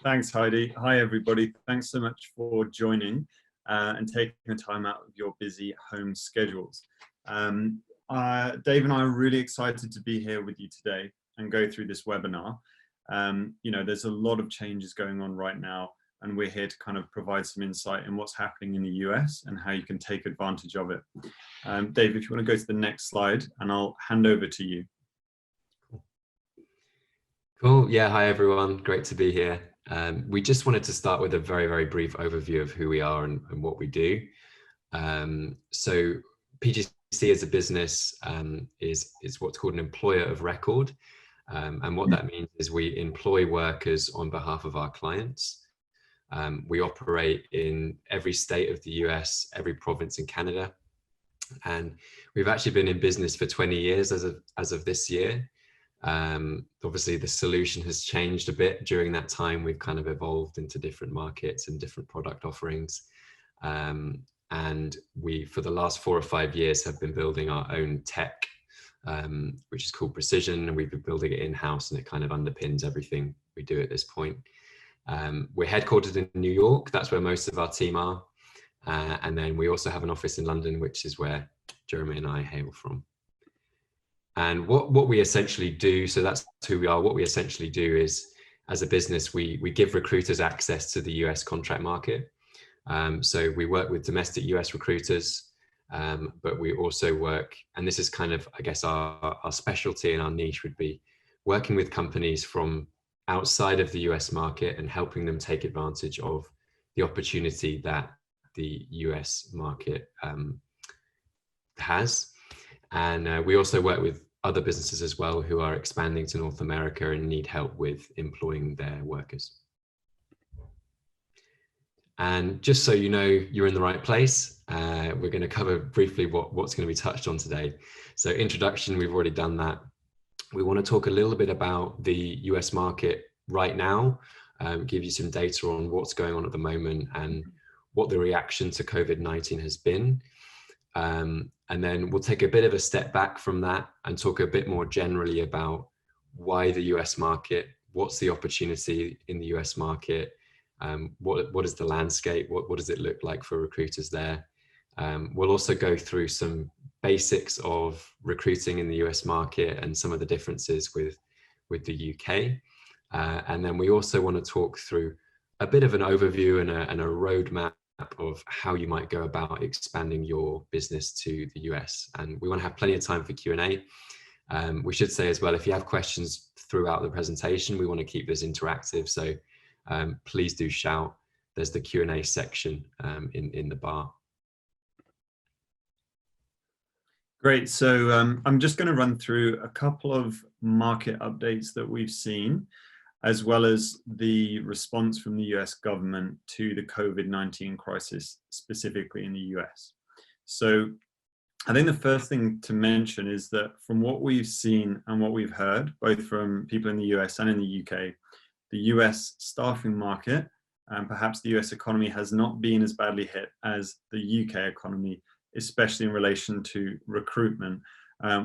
Thanks, Heidi. Hi, everybody. Thanks so much for joining and taking the time out of your busy home schedules. Dave and I are really excited to be here with you today and go through this webinar. There's a lot of changes going on right now, and we're here to kind of provide some insight in what's happening in the US and how you can take advantage of it. Dave, if you want to go to the next slide, and I'll hand over to you. Cool. Yeah. Hi, everyone. Great to be here. We just wanted to start with a very, very brief overview of who we are and what we do. So PGC as a business is what's called an employer of record. And what that means is we employ workers on behalf of our clients. We operate in every state of the US, every province in Canada. And we've actually been in business for 20 years as of this year. Obviously the solution has changed a bit during that time. We've kind of evolved into different markets and different product offerings. And we, for the last 4 or 5 years, have been building our own tech, which is called Precision, and we've been building it in-house, and it kind of underpins everything we do at this point. We're headquartered in New York. That's where most of our team are. And then we also have an office in London, which is where Jeremy and I hail from. And what we essentially do, so that's who we are. What we essentially do is, as a business, we give recruiters access to the US contract market. So we work with domestic US recruiters, but we also work, and this is kind of, I guess, our specialty and our niche would be working with companies from outside of the US market and helping them take advantage of the opportunity that the US market has. And we also work with other businesses as well who are expanding to North America and need help with employing their workers. And just so you know, you're in the right place. We're going to cover briefly what's going to be touched on today. So introduction, we've already done that. We want to talk a little bit about the US market right now, give you some data on what's going on at the moment and what the reaction to COVID-19 has been. And then we'll take a bit of a step back from that and talk a bit more generally about why the US market, what's the opportunity in the US market, what is the landscape, what does it look like for recruiters there. We'll also go through some basics of recruiting in the US market and some of the differences with the UK. And then we also want to talk through a bit of an overview and a roadmap of how you might go about expanding your business to the US. And we want to have plenty of time for Q&A. We should say as well, if you have questions throughout the presentation, we want to keep this interactive. So please do shout. There's the Q&A section in the bar. Great. So I'm just going to run through a couple of market updates that we've seen, as well as the response from the US government to the COVID-19 crisis, specifically in the US. So I think the first thing to mention is that from what we've seen and what we've heard, both from people in the US and in the UK, the US staffing market and perhaps the US economy has not been as badly hit as the UK economy, especially in relation to recruitment.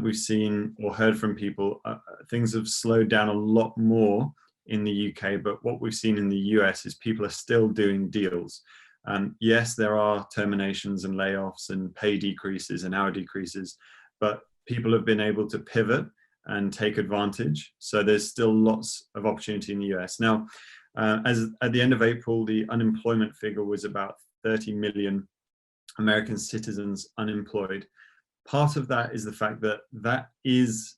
We've seen or heard from people, things have slowed down a lot more in the UK, but what we've seen in the US is people are still doing deals. Yes, there are terminations and layoffs and pay decreases and hour decreases, but people have been able to pivot and take advantage. So there's still lots of opportunity in the US. Now, as at the end of April, the unemployment figure was about 30 million American citizens unemployed. Part of that is the fact that that is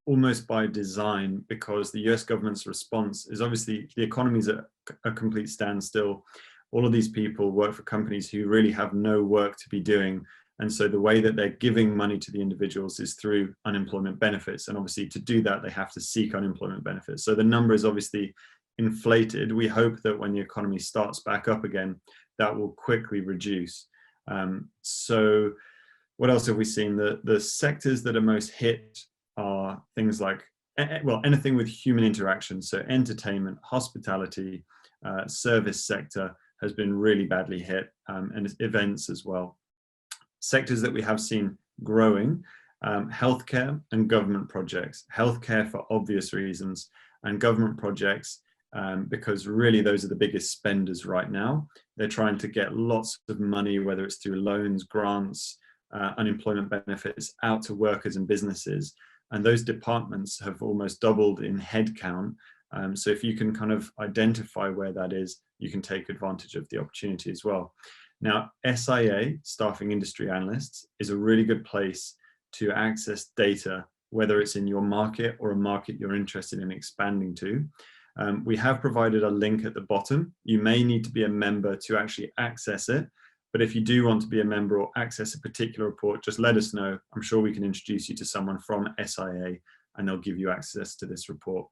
almost by design, because the US government's response is obviously the economy is at a complete standstill. All of these people work for companies who really have no work to be doing. And so the way that they're giving money to the individuals is through unemployment benefits. And obviously to do that, they have to seek unemployment benefits. So the number is obviously inflated. We hope that when the economy starts back up again, that will quickly reduce. So what else have we seen? The sectors that are most hit are things like, well, anything with human interaction. So entertainment, hospitality, service sector has been really badly hit, and events as well. Sectors that we have seen growing, healthcare and government projects. Healthcare for obvious reasons, and government projects because really those are the biggest spenders right now. They're trying to get lots of money, whether it's through loans, grants, unemployment benefits, out to workers and businesses. And those departments have almost doubled in headcount. So if you can kind of identify where that is, you can take advantage of the opportunity as well. Now, SIA, Staffing Industry Analysts, is a really good place to access data, whether it's in your market or a market you're interested in expanding to. We have provided a link at the bottom. You may need to be a member to actually access it, but if you do want to be a member or access a particular report, just let us know. I'm sure we can introduce you to someone from SIA and they'll give you access to this report.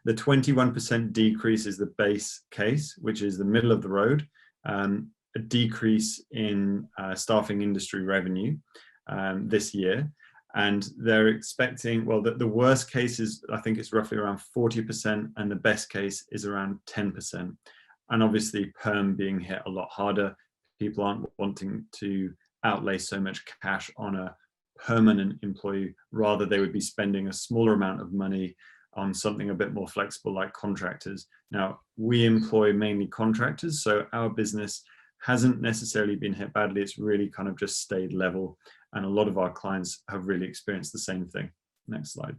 The 21% decrease is the base case, which is the middle of the road, a decrease in staffing industry revenue this year. And they're expecting, well, the worst case is, I think it's roughly around 40%, and the best case is around 10%. And obviously perm being hit a lot harder. People aren't wanting to outlay so much cash on a permanent employee. Rather, they would be spending a smaller amount of money on something a bit more flexible like contractors. Now, we employ mainly contractors, so our business hasn't necessarily been hit badly. It's really kind of just stayed level. And a lot of our clients have really experienced the same thing. Next slide.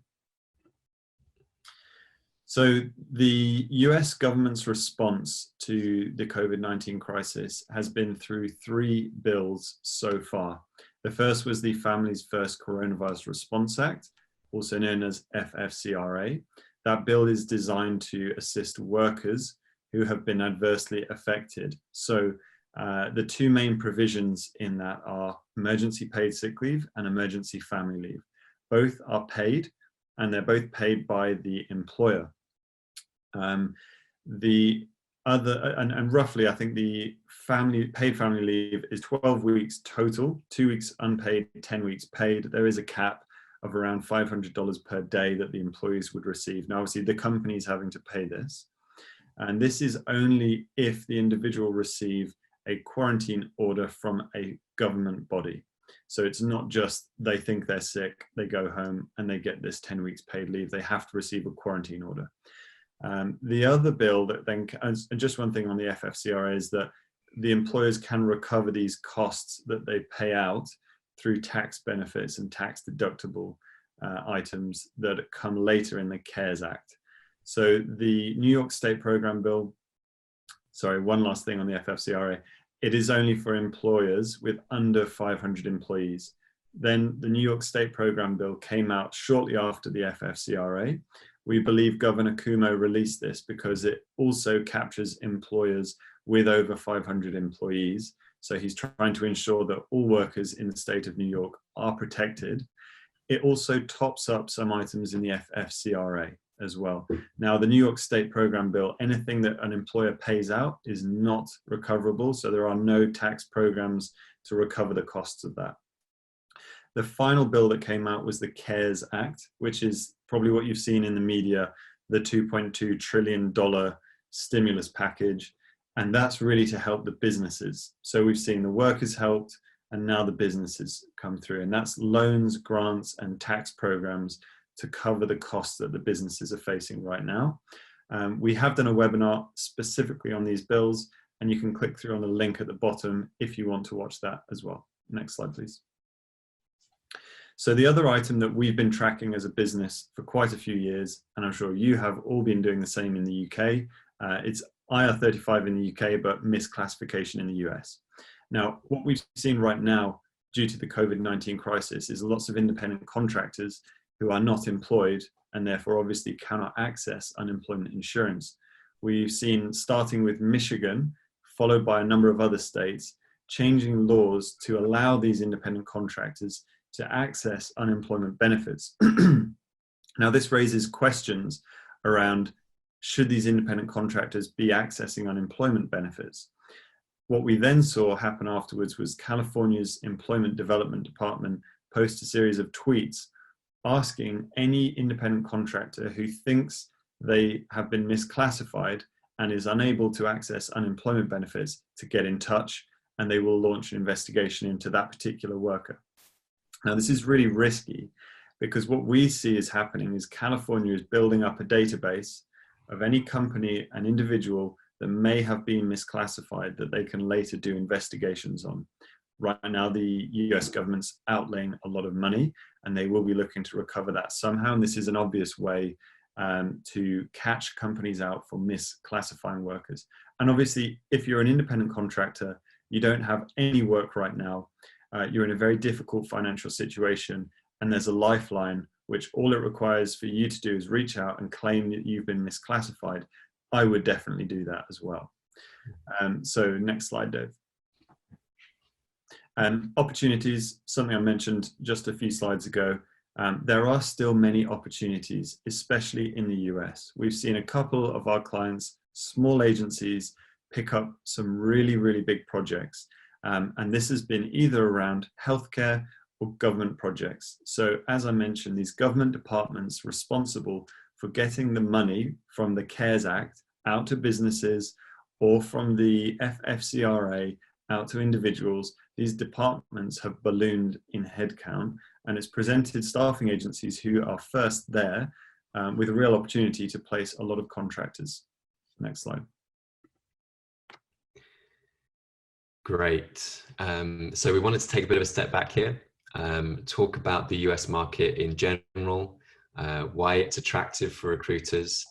So the US government's response to the COVID-19 crisis has been through 3 bills so far. The first was the Families First Coronavirus Response Act, also known as FFCRA. That bill is designed to assist workers who have been adversely affected. So the 2 main provisions in that are emergency paid sick leave and emergency family leave. Both are paid, and they're both paid by the employer. The other, and roughly, I think the paid family leave is 12 weeks total, 2 weeks unpaid, 10 weeks paid. There is a cap of around $500 per day that the employees would receive. Now, obviously, the company is having to pay this. And this is only if the individual receive a quarantine order from a government body. So it's not just they think they're sick, they go home and they get this 10 weeks paid leave. They have to receive a quarantine order. The other bill that then, and just one thing on the FFCRA, is that the employers can recover these costs that they pay out through tax benefits and tax deductible items that come later in the CARES Act. So the New York State program bill, sorry, one last thing on the FFCRA, it is only for employers with under 500 employees. Then the New York State program bill came out shortly after the FFCRA. We believe Governor Cuomo released this because it also captures employers with over 500 employees. So he's trying to ensure that all workers in the state of New York are protected. It also tops up some items in the FFCRA as well. Now, the New York State program bill, anything that an employer pays out is not recoverable. So there are no tax programs to recover the costs of that. The final bill that came out was the CARES Act, which is probably what you've seen in the media, the $2.2 trillion stimulus package. And that's really to help the businesses. So we've seen the workers helped, and now the businesses come through. And that's loans, grants, and tax programs to cover the costs that the businesses are facing right now. We have done a webinar specifically on these bills, and you can click through on the link at the bottom if you want to watch that as well. Next slide, please. So the other item that we've been tracking as a business for quite a few years, and I'm sure you have all been doing the same in the UK, it's IR35 in the UK, but misclassification in the US. Now, what we've seen right now due to the COVID-19 crisis is lots of independent contractors who are not employed and therefore obviously cannot access unemployment insurance. We've seen, starting with Michigan, followed by a number of other states, changing laws to allow these independent contractors to access unemployment benefits. Now, this raises questions around, should these independent contractors be accessing unemployment benefits? What we then saw happen afterwards was California's Employment Development Department post a series of tweets asking any independent contractor who thinks they have been misclassified and is unable to access unemployment benefits to get in touch, and they will launch an investigation into that particular worker. Now, this is really risky because what we see is happening is California is building up a database of any company and individual that may have been misclassified that they can later do investigations on. Right now, the US government's outlaying a lot of money, and they will be looking to recover that somehow. And this is an obvious way to catch companies out for misclassifying workers. And obviously, if you're an independent contractor, you don't have any work right now, you're in a very difficult financial situation, and there's a lifeline, which all it requires for you to do is reach out and claim that you've been misclassified. I would definitely do that as well. So next slide, Dave. Opportunities, something I mentioned just a few slides ago. There are still many opportunities, especially in the US. We've seen a couple of our clients, small agencies, pick up some really, really big projects. And this has been either around healthcare or government projects. So as I mentioned, these government departments responsible for getting the money from the CARES Act out to businesses or from the FFCRA out to individuals, these departments have ballooned in headcount, and it's presented staffing agencies who are first there with a real opportunity to place a lot of contractors. Next slide. Great. So we wanted to take a bit of a step back here, talk about the US market in general, why it's attractive for recruiters.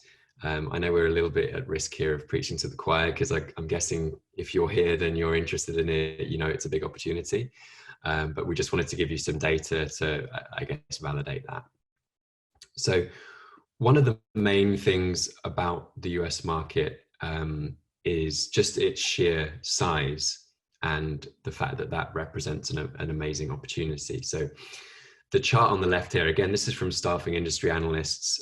I know we're a little bit at risk here of preaching to the choir, because I'm guessing if you're here, then you're interested in it, you know it's a big opportunity. But we just wanted to give you some data to, I guess, validate that. So one of the main things about the US market is just its sheer size and the fact that that represents an amazing opportunity. So the chart on the left here, again, this is from Staffing Industry Analysts.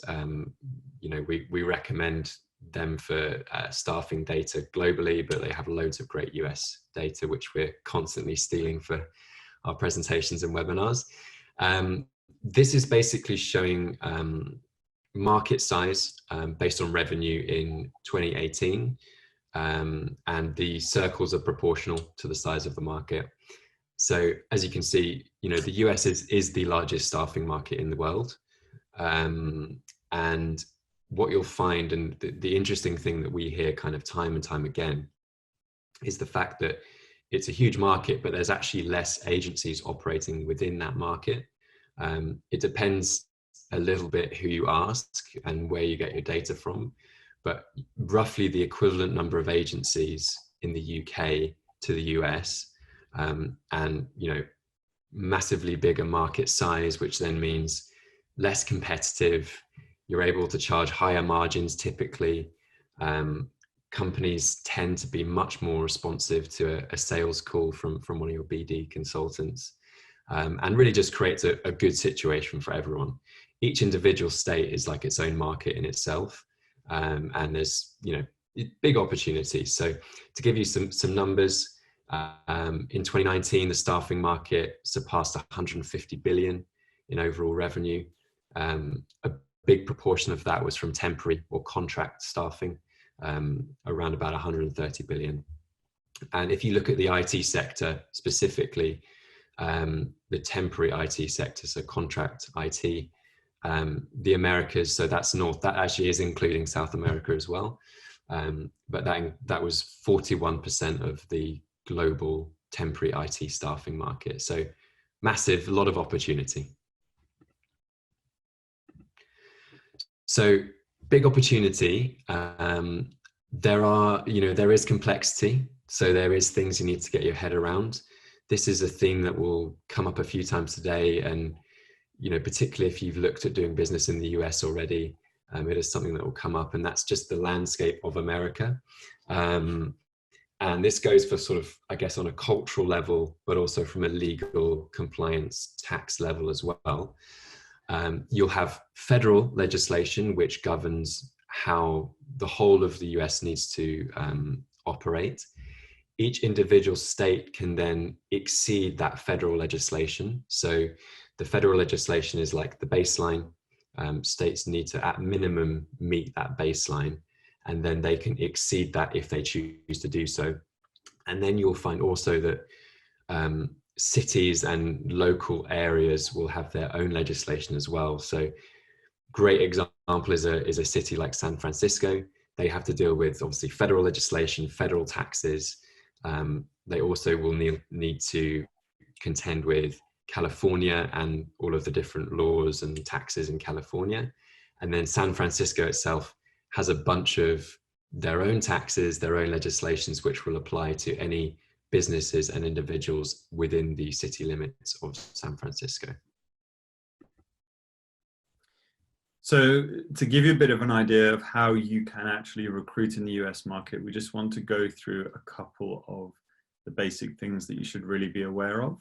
You know, we recommend them for staffing data globally, but they have loads of great US data, which we're constantly stealing for our presentations and webinars. This is basically showing market size based on revenue in 2018. And the circles are proportional to the size of the market. So as you can see, you know, the US is the largest staffing market in the world. And what you'll find, and the interesting thing that we hear kind of time and time again, is the fact that it's a huge market, but there's actually less agencies operating within that market. It depends a little bit who you ask and where you get your data from, but roughly the equivalent number of agencies in the UK to the US, and you know, massively bigger market size, which then means less competitive. You're able to charge higher margins typically. Companies tend to be much more responsive to a sales call from one of your BD consultants, and really just creates a good situation for everyone. Each individual state is like its own market in itself, and there's, you know, big opportunities. So to give you some numbers, in 2019, the staffing market surpassed 150 billion in overall revenue. A big proportion of that was from temporary or contract staffing, around about 130 billion. And if you look at the IT sector specifically, the temporary IT sector, so contract IT, the Americas, so that's North, that actually is including South America as well. But that was 41% of the global temporary IT staffing market. So massive, a lot of opportunity. So big opportunity. There is complexity. So there is things you need to get your head around. This is a theme that will come up a few times today. And, you know, particularly if you've looked at doing business in the US already, it is something that will come up, and that's just the landscape of America. And this goes for sort of, I guess, on a cultural level, but also from a legal compliance tax level as well. You'll have federal legislation which governs how the whole of the US needs to operate. Each individual state can then exceed that federal legislation. So the federal legislation is like the baseline. States need to, at minimum, meet that baseline, and then they can exceed that if they choose to do so. And then you'll find also that cities and local areas will have their own legislation as well. So great example is a city like San Francisco. They have to deal with obviously federal legislation, federal taxes. They also will need to contend with California and all of the different laws and taxes in California. And then San Francisco itself has a bunch of their own taxes, their own legislations, which will apply to any businesses and individuals within the city limits of San Francisco. So to give you a bit of an idea of how you can actually recruit in the US market, we just want to go through a couple of the basic things that you should really be aware of.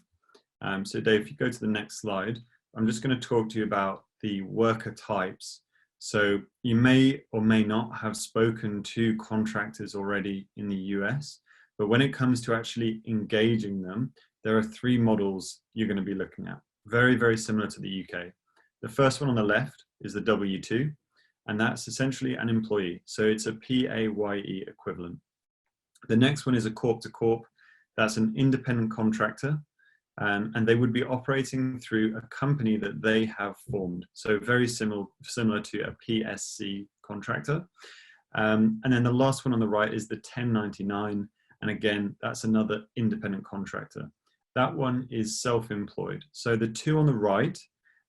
So Dave, if you go to the next slide, I'm just going to talk to you about the worker types. So you may or may not have spoken to contractors already in the US, but when it comes to actually engaging them, there are three models you're going to be looking at, very, very similar to the UK. The first one on the left is the W-2, and that's essentially an employee. So it's a PAYE equivalent. The next one is a corp to corp. That's an independent contractor, and they would be operating through a company that they have formed. So very similar to a PSC contractor. And then the last one on the right is the 1099. And again, that's another independent contractor. That one is self-employed. So the two on the right,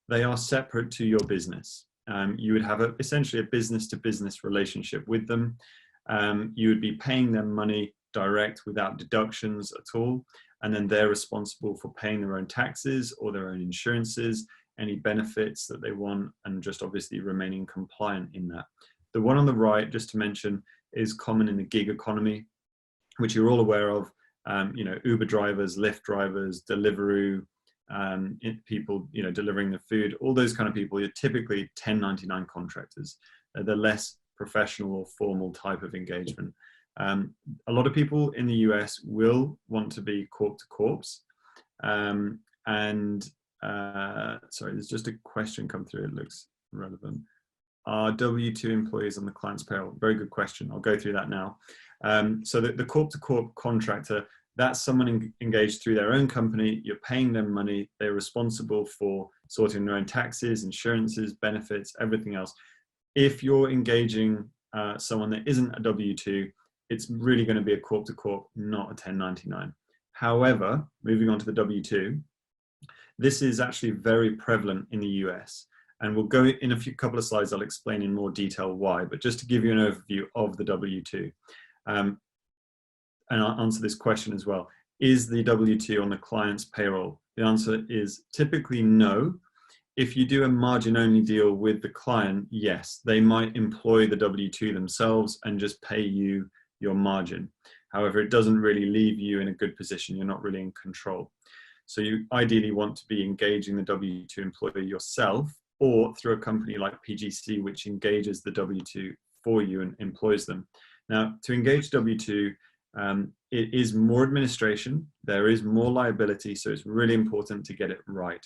they are separate to your business. You would have essentially a business-to-business relationship with them. You would be paying them money direct without deductions at all. And then they're responsible for paying their own taxes or their own insurances, any benefits that they want, and just obviously remaining compliant in that. The one on the right, just to mention, is common in the gig economy, which you're all aware of. Uber drivers, Lyft drivers, Deliveroo, people, delivering the food, all those kind of people, you're typically 1099 contractors. They're less professional or formal type of engagement. A lot of people in the US will want to be corp to corps. Sorry, there's just a question come through. It looks relevant. Are W-2 employees on the client's payroll? Very good question. I'll go through that now. So the corp to corp contractor, that's someone engaged through their own company. You're paying them money. They're responsible for sorting their own taxes, insurances, benefits, everything else. If you're engaging someone that isn't a W-2, it's really going to be a corp to corp, not a 1099. However, moving on to the W-2, this is actually very prevalent in the US. And we'll go in a couple of slides, I'll explain in more detail why, but just to give you an overview of the W-2. And I'll answer this question as well. Is the W-2 on the client's payroll? The answer is typically no. If you do a margin-only deal with the client, yes, they might employ the W-2 themselves and just pay you your margin. However, it doesn't really leave you in a good position. You're not really in control. So you ideally want to be engaging the W-2 employer yourself, or through a company like PGC, which engages the W-2 for you and employs them. Now, to engage W-2, it is more administration, there is more liability, so it's really important to get it right.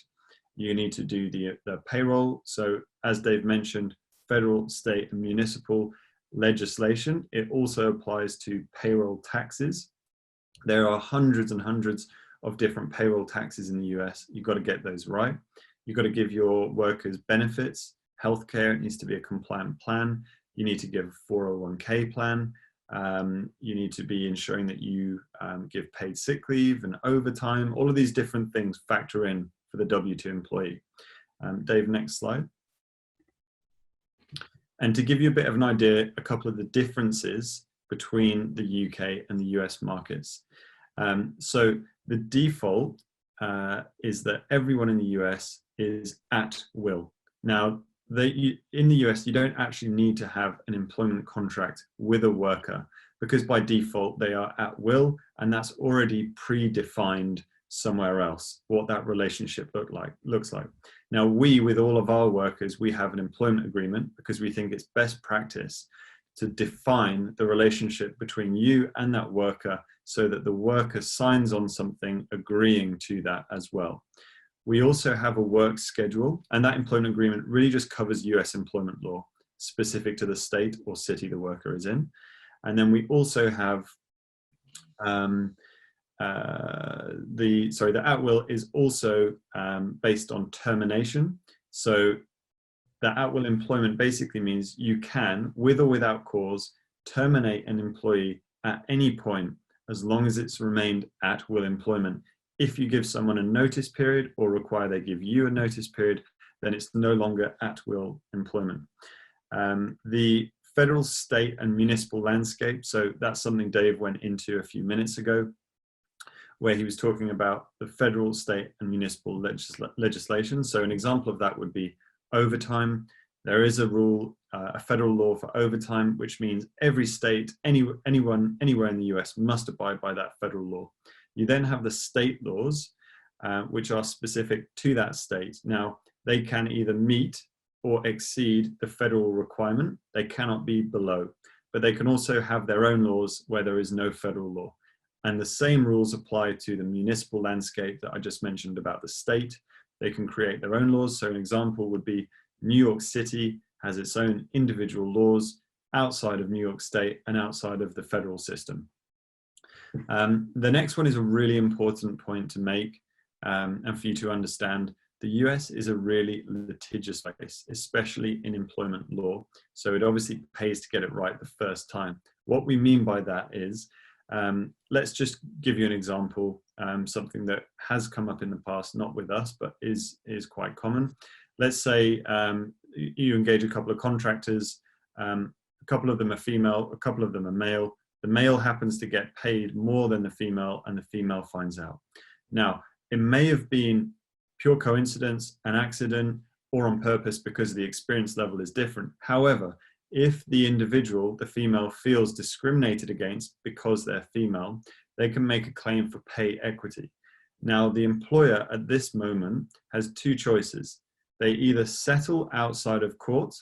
You need to do the payroll. So as Dave mentioned, federal, state, and municipal legislation. It also applies to payroll taxes. There are hundreds and hundreds of different payroll taxes in the US. You've got to get those right. You've got to give your workers benefits, healthcare. It needs to be a compliant plan. You need to give a 401k plan. You need to be ensuring that you give paid sick leave and overtime. All of these different things factor in for the W-2 employee. Dave, next slide. And to give you a bit of an idea, a couple of the differences between the UK and the US markets. So the default is that everyone in the US is at will. Now, in the US, you don't actually need to have an employment contract with a worker, because by default they are at will, and that's already predefined somewhere else what that relationship looks like. Now, with all of our workers, we have an employment agreement because we think it's best practice to define the relationship between you and that worker so that the worker signs on something agreeing to that as well. We also have a work schedule, and that employment agreement really just covers US employment law specific to the state or city the worker is in. And then we also have the at will is also based on termination. So that at-will employment basically means you can, with or without cause, terminate an employee at any point as long as it's remained at-will employment. If you give someone a notice period or require they give you a notice period, then it's no longer at-will employment. The federal, state, and municipal landscape, so that's something Dave went into a few minutes ago, where he was talking about the federal, state, and municipal legislation. So an example of that would be overtime. There is a rule, a federal law for overtime, which means every state, anyone, anywhere in the US must abide by that federal law. You then have the state laws, which are specific to that state. Now, they can either meet or exceed the federal requirement. They cannot be below, but they can also have their own laws where there is no federal law. And the same rules apply to the municipal landscape that I just mentioned about the state. They can create their own laws. So an example would be New York City has its own individual laws outside of New York State and outside of the federal system. The next one is a really important point to make and for you to understand. The US is a really litigious place, especially in employment law. So it obviously pays to get it right the first time. What we mean by that is, let's just give you an example, something that has come up in the past, not with us, but is quite common. Let's say you engage a couple of contractors, a couple of them are female, a couple of them are male. The male happens to get paid more than the female, and the female finds out. Now, it may have been pure coincidence, an accident, or on purpose because the experience level is different. However, if the individual, the female, feels discriminated against because they're female, they can make a claim for pay equity. Now, the employer at this moment has two choices. They either settle outside of court,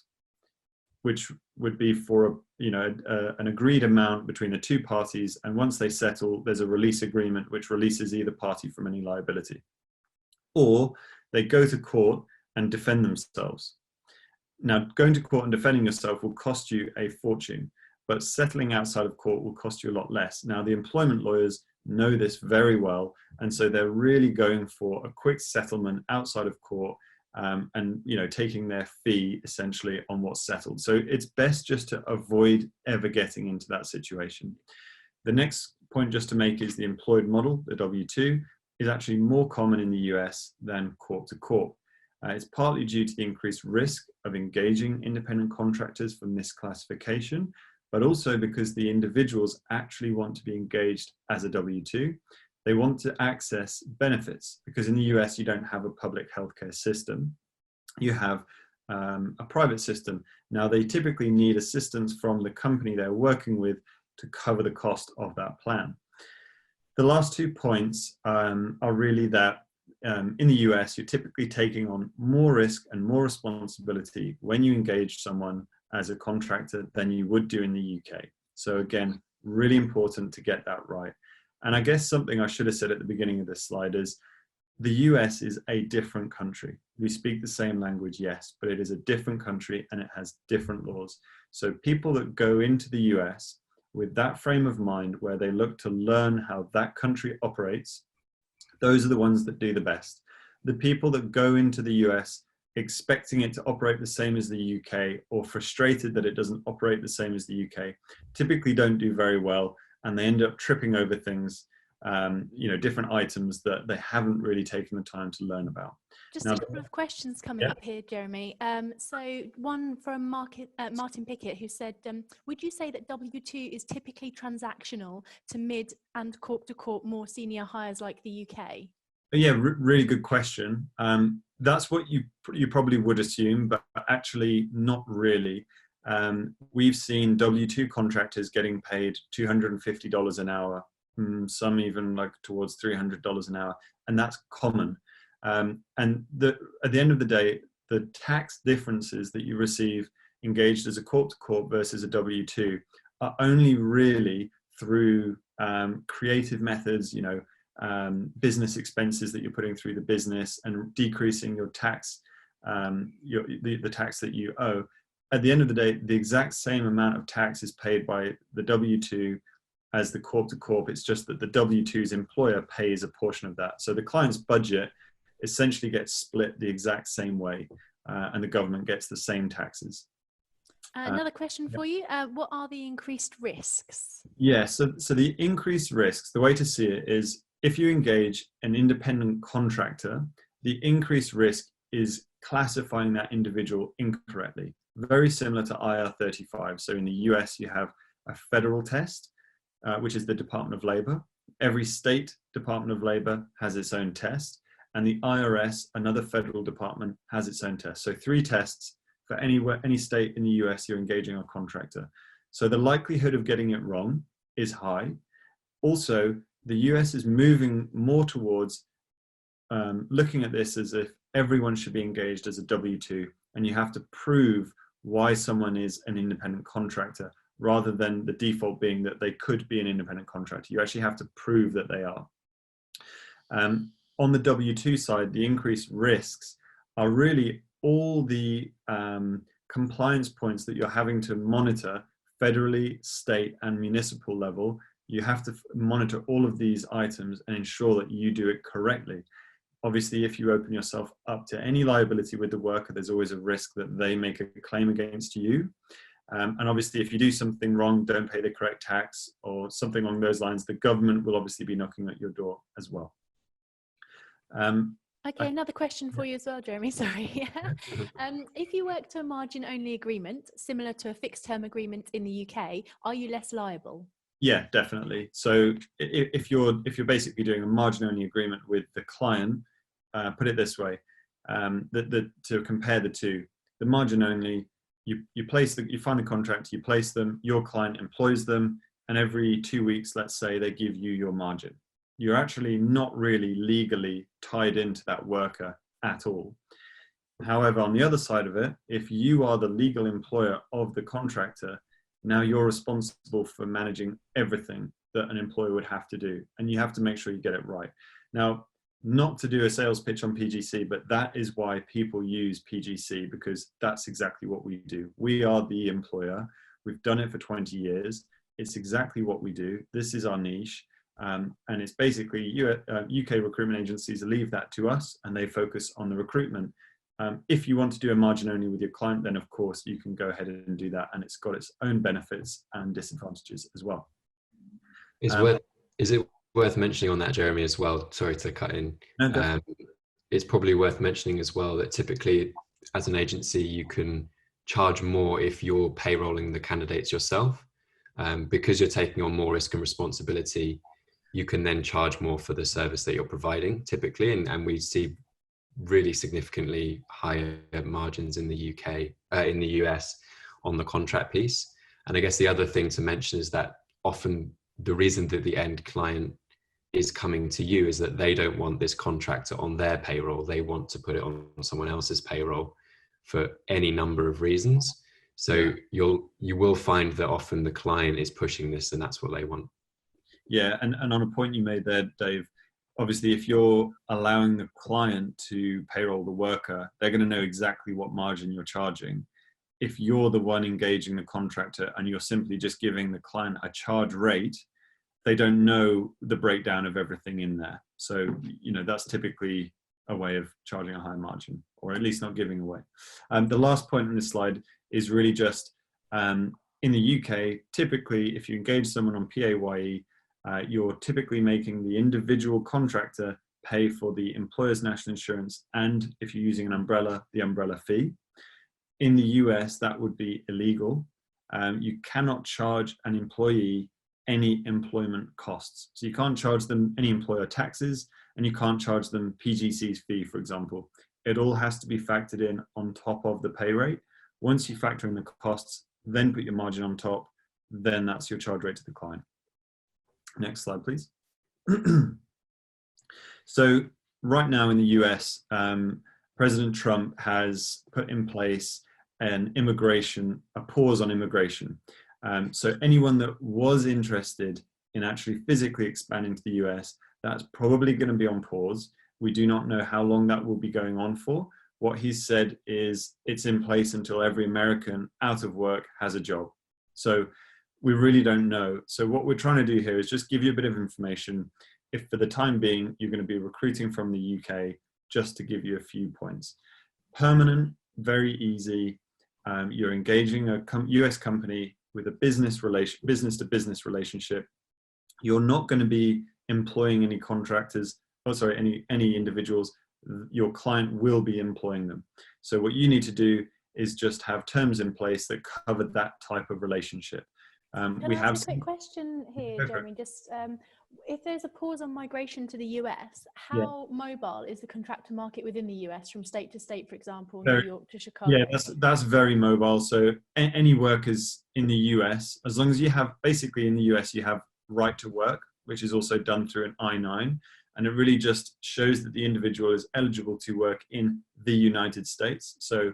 which would be for an agreed amount between the two parties, and once they settle, there's a release agreement which releases either party from any liability. Or they go to court and defend themselves. Now, going to court and defending yourself will cost you a fortune, but settling outside of court will cost you a lot less. Now, the employment lawyers know this very well, and so they're really going for a quick settlement outside of court, and taking their fee essentially on what's settled. So it's best just to avoid ever getting into that situation. The next point just to make is the employed model, the W-2, is actually more common in the US than corp to corp. It's partly due to the increased risk of engaging independent contractors for misclassification, but also because the individuals actually want to be engaged as a W-2. They want to access benefits, because in the US, you don't have a public healthcare system. You have a private system. Now, they typically need assistance from the company they're working with to cover the cost of that plan. The last 2 points are really that in the US, you're typically taking on more risk and more responsibility when you engage someone as a contractor than you would do in the UK. So again, really important to get that right. And I guess something I should have said at the beginning of this slide is the US is a different country. We speak the same language, yes, but it is a different country and it has different laws. So people that go into the US with that frame of mind where they look to learn how that country operates, those are the ones that do the best. The people that go into the US expecting it to operate the same as the UK or frustrated that it doesn't operate the same as the UK typically don't do very well, and they end up tripping over things, different items that they haven't really taken the time to learn about. Just now, a couple of questions coming up here, Jeremy. So one from Martin Pickett, who said, would you say that W-2 is typically transactional to mid and corp to corp more senior hires like the UK? Yeah, really good question. That's what you probably would assume, but actually not really. We've seen W-2 contractors getting paid $250 an hour, some even like towards $300 an hour, and that's common. And at the end of the day, the tax differences that you receive engaged as a corp to corp versus a W-2 are only really through creative methods, business expenses that you're putting through the business and decreasing your tax, the tax that you owe. At the end of the day, the exact same amount of tax is paid by the W-2 as the corp to corp. It's just that the W-2's employer pays a portion of that. So the client's budget essentially gets split the exact same way. and the government gets the same taxes. Another question for you. What are the increased risks? Yeah, so the increased risks, the way to see it is if you engage an independent contractor, the increased risk is classifying that individual incorrectly. Very similar to IR35. So in the US, you have a federal test, which is the Department of Labor. Every state Department of Labor has its own test, and the IRS, another federal department, has its own test. So 3 tests for any state in the US you're engaging a contractor. So the likelihood of getting it wrong is high. Also, the US is moving more towards looking at this as if everyone should be engaged as a W-2, and you have to prove why someone is an independent contractor, rather than the default being that they could be an independent contractor. You actually have to prove that they are. On the W-2 side, the increased risks are really all the compliance points that you're having to monitor federally, state, and municipal level. You have to monitor all of these items and ensure that you do it correctly. Obviously, if you open yourself up to any liability with the worker, there's always a risk that they make a claim against you. And obviously, if you do something wrong, don't pay the correct tax or something along those lines, the government will obviously be knocking at your door as well. Okay, another question for you as well, Jeremy, sorry. If you work to a margin-only agreement, similar to a fixed-term agreement in the UK, are you less liable? Yeah, definitely. So if you're basically doing a margin-only agreement with the client, put it this way, to compare the two, the margin-only, you find the contract, you place them, your client employs them, and every 2 weeks, let's say, they give you your margin. You're actually not really legally tied into that worker at all. However, on the other side of it, if you are the legal employer of the contractor, now you're responsible for managing everything that an employer would have to do, and you have to make sure you get it right. Now, not to do a sales pitch on PGC, but that is why people use PGC, because that's exactly what we do. We are the employer. We've done it for 20 years. It's exactly what we do. This is our niche. And it's basically UK recruitment agencies leave that to us, and they focus on the recruitment. If you want to do a margin only with your client, then of course you can go ahead and do that, and it's got its own benefits and disadvantages as well. Is it worth mentioning on that, Jeremy, as well? Sorry to cut in. No, it's probably worth mentioning as well that typically as an agency you can charge more if you're payrolling the candidates yourself, because you're taking on more risk and responsibility. You can then charge more for the service that you're providing typically, and we see really significantly higher margins in the in the US on the contract piece. And I guess the other thing to mention is that often the reason that the end client is coming to you is that they don't want this contractor on their payroll. They want to put it on someone else's payroll for any number of reasons. So you will find that often the client is pushing this, and that's what they want. Yeah, and on a point you made there, Dave, obviously if you're allowing the client to payroll the worker, they're going to know exactly what margin you're charging. If you're the one engaging the contractor and you're simply just giving the client a charge rate, they don't know the breakdown of everything in there. So, that's typically a way of charging a high margin, or at least not giving away. The last point on this slide is really just, in the UK, typically if you engage someone on PAYE, you're typically making the individual contractor pay for the employer's national insurance, and if you're using an umbrella, the umbrella fee. In the US, that would be illegal. You cannot charge an employee any employment costs. So you can't charge them any employer taxes, and you can't charge them PGC's fee, for example. It all has to be factored in on top of the pay rate. Once you factor in the costs, then put your margin on top, then that's your charge rate to the client. Next slide, please. So right now in the US, President Trump has put in place a pause on immigration. So anyone that was interested in actually physically expanding to the US, that's probably going to be on pause. We do not know how long that will be going on for. What he said is it's in place until every American out of work has a job. So we really don't know. So what we're trying to do here is just give you a bit of information. If for the time being, you're going to be recruiting from the UK, just to give you a few points. Permanent very easy. You're engaging a US company with a business to business relationship. You're not going to be employing any contractors, any individuals. Your client will be employing them. So what you need to do is just have terms in place that cover that type of relationship. Can I ask a quick question here, Jeremy? Just if there's a pause on migration to the US, how mobile is the contractor market within the US from state to state, for example, New York to Chicago? Yeah, that's very mobile. So any workers in the US, as long as you have, basically in the US, you have right to work, which is also done through an I-9. And it really just shows that the individual is eligible to work in the United States. So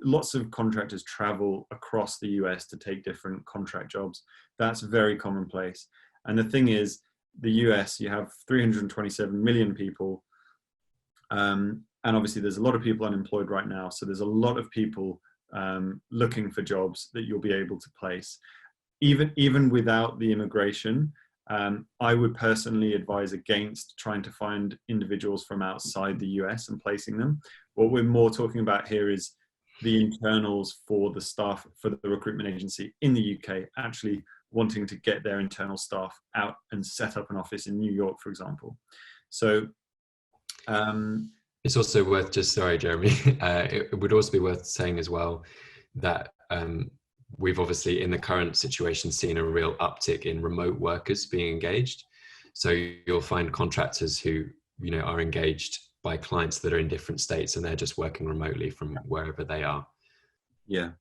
lots of contractors travel across the US to take different contract jobs. That's very commonplace. And the thing is, the US, you have 327 million people. And obviously there's a lot of people unemployed right now. So there's a lot of people looking for jobs that you'll be able to place. Even without the immigration, I would personally advise against trying to find individuals from outside the US and placing them. What we're more talking about here is the internals for the staff for the recruitment agency in the UK actually wanting to get their internal staff out and set up an office in New York, for example. So it's also worth sorry, Jeremy, it would also be worth saying as well that we've obviously in the current situation seen a real uptick in remote workers being engaged. So you'll find contractors who, are engaged by clients that are in different states and they're just working remotely from wherever they are. Yeah.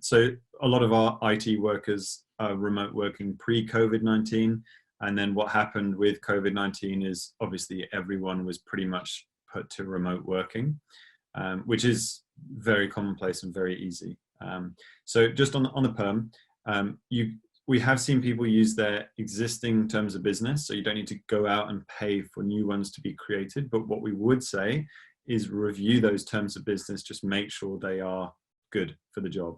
So a lot of our IT workers are remote working pre-COVID-19. And then what happened with COVID-19 is obviously everyone was pretty much put to remote working, which is very commonplace and very easy. So just on the perm, we have seen people use their existing terms of business, so you don't need to go out and pay for new ones to be created. But what we would say is review those terms of business, just make sure they are good for the job.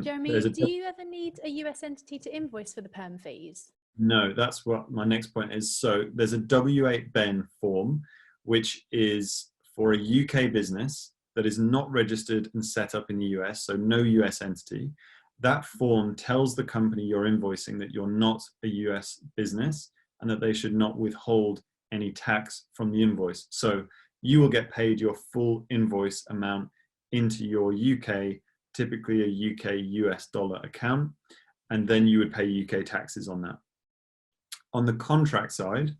Jeremy, do you ever need a US entity to invoice for the perm fees? No, that's what my next point is. So there's a W8BEN form, which is for a UK business that is not registered and set up in the US, so no US entity. That form tells the company you're invoicing that you're not a US business and that they should not withhold any tax from the invoice. So you will get paid your full invoice amount into your UK, typically a UK US dollar account, and then you would pay UK taxes on that. On the contract side,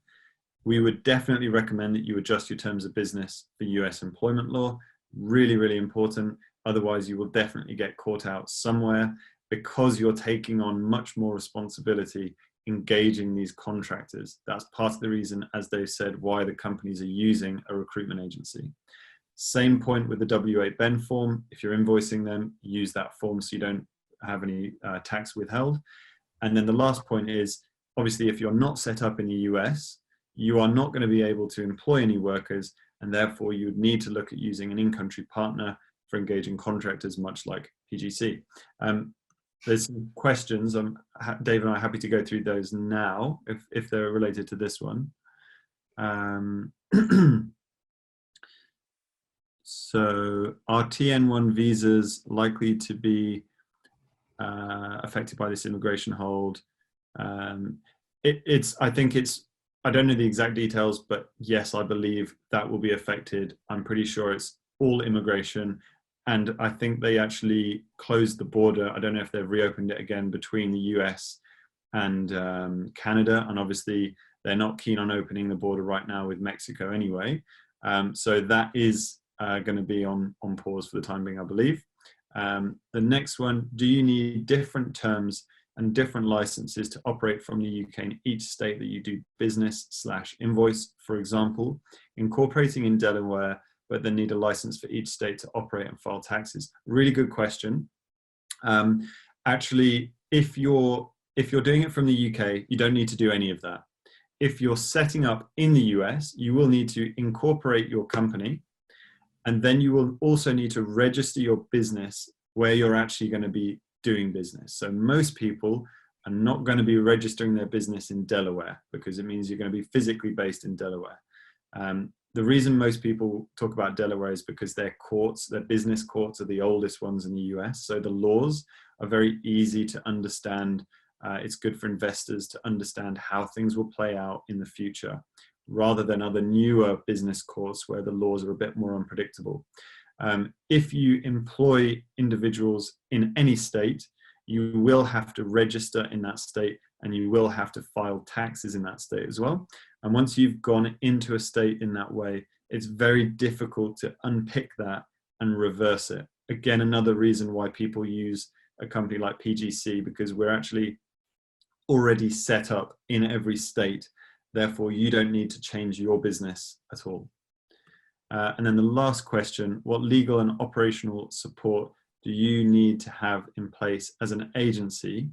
we would definitely recommend that you adjust your terms of business for US employment law. Really, really important. Otherwise, you will definitely get caught out somewhere because you're taking on much more responsibility engaging these contractors. That's part of the reason, as they said, why the companies are using a recruitment agency. Same point with the W8BEN form. If you're invoicing them, use that form so you don't have any tax withheld. And then the last point is, obviously, if you're not set up in the US, you are not going to be able to employ any workers, and therefore you would need to look at using an in-country partner for engaging contractors, much like PGC. There's some questions. Dave and I are happy to go through those now, if they're related to this one. So are TN1 visas likely to be affected by this immigration hold? I don't know the exact details, but yes, I believe that will be affected. I'm pretty sure it's all immigration. And I think they actually closed the border. I don't know if they've reopened it again between the US and Canada. And obviously they're not keen on opening the border right now with Mexico anyway. So that is going to be on pause for the time being, I believe. The next one, do you need different terms and different licenses to operate from the UK in each state that you do business/invoice? For example, incorporating in Delaware, but then need a license for each state to operate and file taxes. Really good question. Actually, if you're doing it from the UK, you don't need to do any of that. If you're setting up in the US, you will need to incorporate your company, and then you will also need to register your business where you're actually going to be doing business. So most people are not going to be registering their business in Delaware because it means you're going to be physically based in Delaware. the reason most people talk about Delaware is because their courts, their business courts, are the oldest ones in the US. So the laws are very easy to understand. It's good for investors to understand how things will play out in the future, rather than other newer business courts where the laws are a bit more unpredictable. If you employ individuals in any state, you will have to register in that state, and you will have to file taxes in that state as well. And once you've gone into a state in that way, it's very difficult to unpick that and reverse it. Again, another reason why people use a company like PGC, because we're actually already set up in every state. Therefore, you don't need to change your business at all. And then the last question, what legal and operational support do you need to have in place as an agency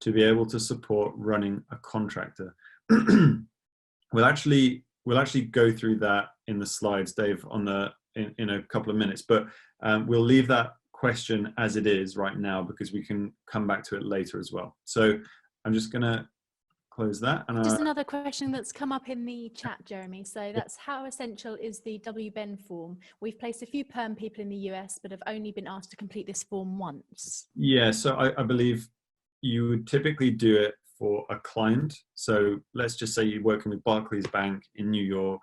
to be able to support running a contractor? We'll actually go through that in the slides, Dave, in a couple of minutes, but we'll leave that question as it is right now because we can come back to it later as well. So I'm just going to close that. And just another question that's come up in the chat, Jeremy. So that's how essential is the WBEN form? We've placed a few perm people in the US, but have only been asked to complete this form once. Yeah, so I believe you would typically do it for a client. So let's just say you're working with Barclays Bank in New York.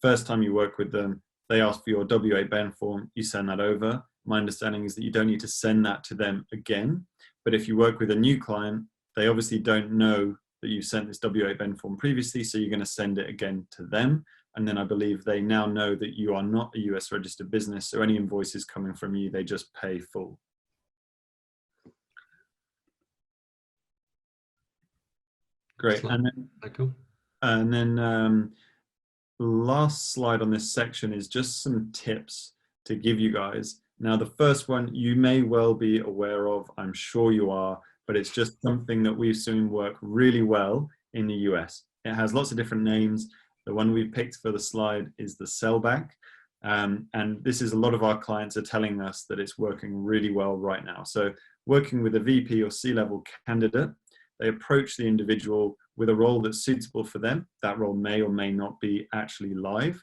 First time you work with them, they ask for your WA-BEN form, you send that over. My understanding is that you don't need to send that to them again. But if you work with a new client, they obviously don't know that you sent this WA-BEN form previously, so you're going to send it again to them. And then I believe they now know that you are not a US registered business, so any invoices coming from you, they just pay full. Great. And then last slide on this section is just some tips to give you guys. Now, the first one you may well be aware of, I'm sure you are, but it's just something that we've seen work really well in the US. It has lots of different names. The one we picked for the slide is the sellback. And this is a lot of our clients are telling us that it's working really well right now. So working with a VP or C-level candidate, they approach the individual with a role that's suitable for them. That role may or may not be actually live.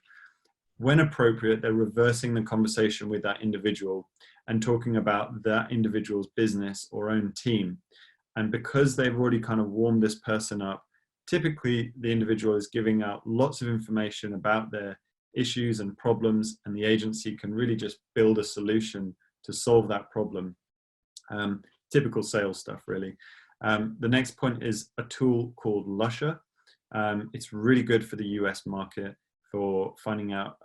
When appropriate, they're reversing the conversation with that individual and talking about that individual's business or own team. And because they've already kind of warmed this person up, typically the individual is giving out lots of information about their issues and problems, and the agency can really just build a solution to solve that problem. Typical sales stuff, really. The next point is a tool called Lusher. It's really good for the US market for finding out